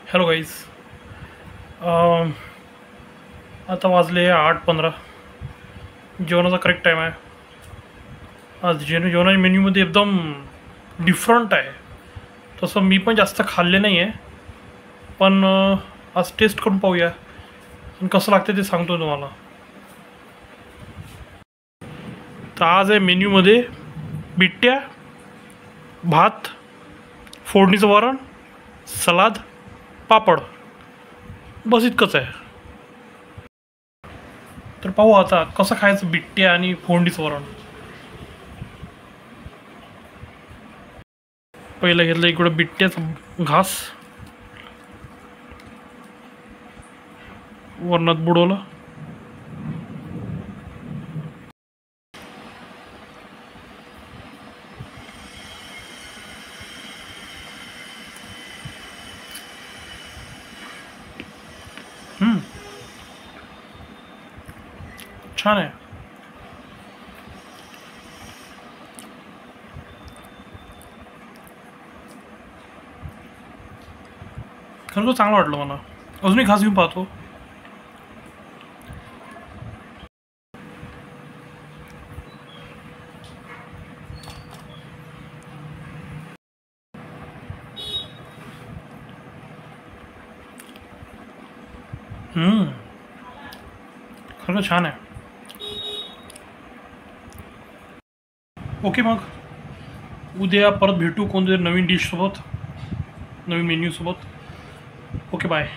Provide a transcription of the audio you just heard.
Hello guys. आता वाजले 8:15. जेवणाचा करेक्ट टाईम आहे. आज जेवणाच्या मेन्यूमध्ये एकदम डिफरंट आहे. तसं मी पण जास्त खाल्ले नाही आहे, पण आज टेस्ट करून पाहूया आणि कसं लागतं ते सांगतो तुम्हाला. तर आज आहे मेन्यूमध्ये बिट्ट्या, भात, फोडणीचं वरण, सलाद, पापड, बस इतकंच आहे. तर पाहू आता कसं खायचं बिट्ट्या आणि फोडणीचं वरण. पहिलं घेतलं इकडं बिट्ट्याचं घास, वरणात बुडवलं. छान आहे. खरं चांगलं वाटलं मला. अजूनही घास घेऊन पाहतो. खरं छान आहे. ओके, मग उद्या परत भेटू कोणत्या नवीन डिशसोबत, नवीन मेन्यूसोबत. Okay, bye.